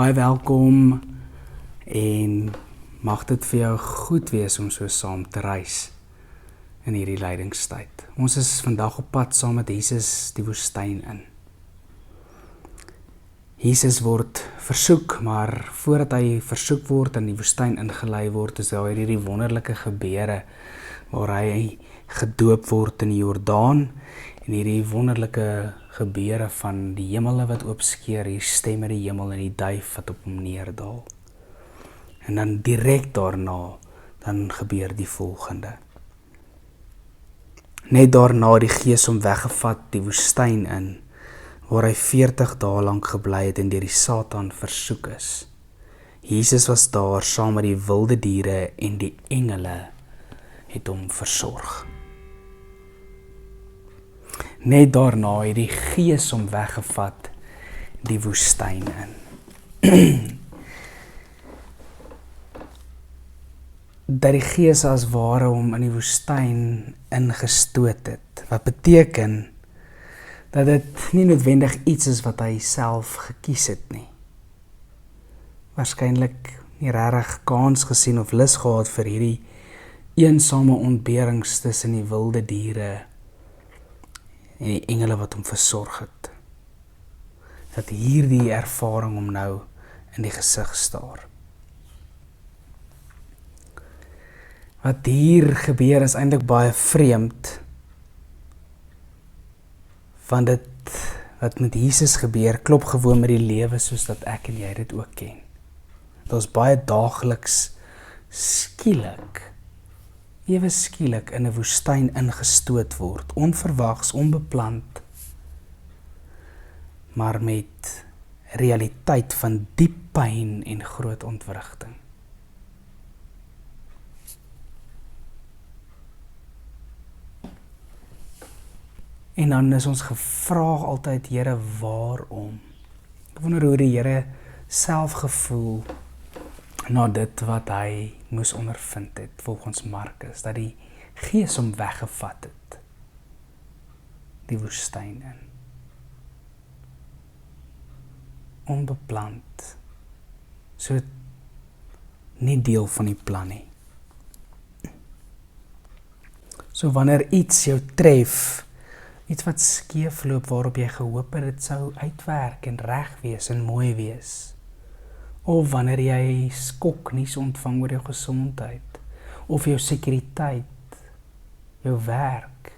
Baie welkom en mag dit vir jou goed wees om so saam te reis in hierdie lydingstyd. Ons is vandag op pad saam met Jesus die woestyn in. Jesus word versoek, maar voordat hy versoek word en die woestyn ingelei word, is daar hierdie wonderlike gebeure waar hy gedoop word in die Jordaan en hierdie wonderlike gebeure van die hemele wat oopskeer, hier stem die hemel en die duif wat op hom neerdaal. En dan direk daarna, dan gebeur die volgende. Net daarna die Gees hom weggevat die woestyn in, waar hy 40 dae lank gebly het en deur die Satan versoek is. Jesus was daar saam met die wilde diere en die engele het hom versorg. Net daarna het die Gees hom weggevat die woestyn in. Dat die Gees as ware hom in die woestyn ingestoot het, wat beteken dat dit nie noodwendig iets is wat hy self gekies het nie. Waarskynlik nie regtig kans gesien of lus gehad vir hierdie eensame ontberings tussen die wilde diere en die engele wat hom versorg het. Dat hierdie ervaring hom nou in die gesig staar. Wat hier gebeur is eintlik baie vreemd, want dit wat met Jesus gebeur, klop gewoon met die lewe soos dat ek en jy dit ook ken. Dit is baie daagliks ewe skielik in 'n woestyn ingestoot word, onverwags, onbepland, maar met realiteit van diep pyn en groot ontwrigting. En dan is ons gevraag altyd, Here, waarom? Ek wonder hoe die Here self gevoel na dit wat hy moes ondervind het, volgens Markus, dat die Gees hom weggevat het, die woestyn in. Onbepland, so nie deel van die plan nie. So wanneer iets jou tref, iets wat skeef loop waarop jy gehoop het, dit sou uitwerk en reg wees en mooi wees. Of wanneer jy skoknuus ontvang oor jou gesondheid, of jou sekuriteit, jou werk.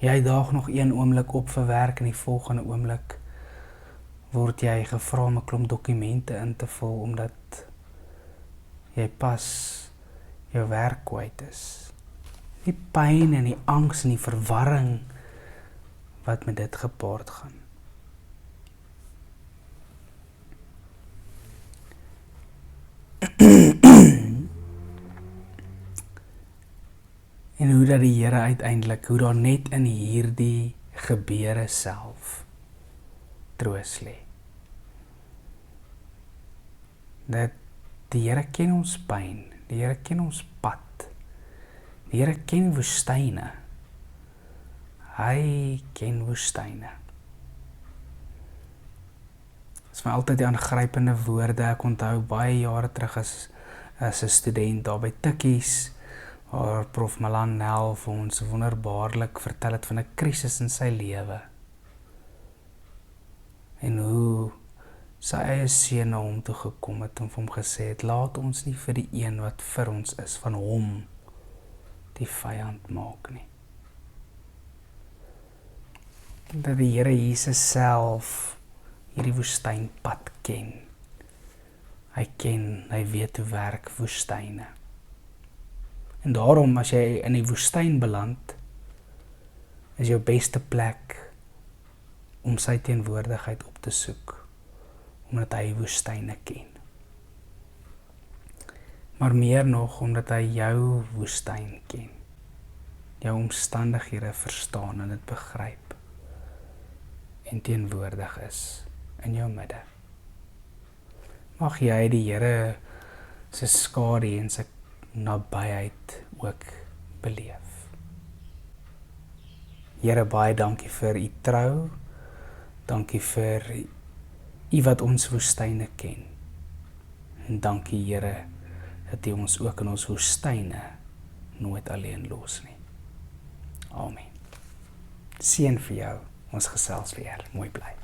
Jy daag nog een oomblik op vir werk en die volgende oomblik word jy gevra om 'n klomp dokumente in te vul, omdat jy pas jou werk kwyt is. Die pyn en die angs en die verwarring wat met dit gepaard gaan. En hoe dat die Here uiteindelik, hoe daar net in hierdie gebeure self troos lê. Dat die Here ken ons pyn, die Here ken ons pad. Die Here ken woestyne. Hy ken woestyne. Dit is vir altyd die aangrypende woorde. Ek onthou baie jare terug as 'n student daar by Tikkies, waar Prof Malan Nel vir ons wonderbaarlik vertel het van 'n krisis in sy lewe. En hoe sy eie seun na hom toe gekom het en vir hom gesê het, laat ons nie vir die een wat vir ons is, van hom die vyand maak nie. Dat die Here Jesus self hierdie woestynpad ken. Hy weet hoe werk woestyne. En daarom, as jy in die woestyn beland, is jou beste plek om sy teenwoordigheid op te soek, omdat hy woestyne ken. Maar meer nog, omdat hy jou woestyn ken, jou omstandighede verstaan en dit begryp, en teenwoordig is in jou midde. Mag jy die Here se skadu en sy nabyheid ook beleef. Here, baie dankie vir u trou, dankie vir U wat ons woestyne ken. En dankie Here, dat U ons ook in ons woestyne nooit alleen los nie. Amen. Seën vir jou, ons gesels weer, mooi bly.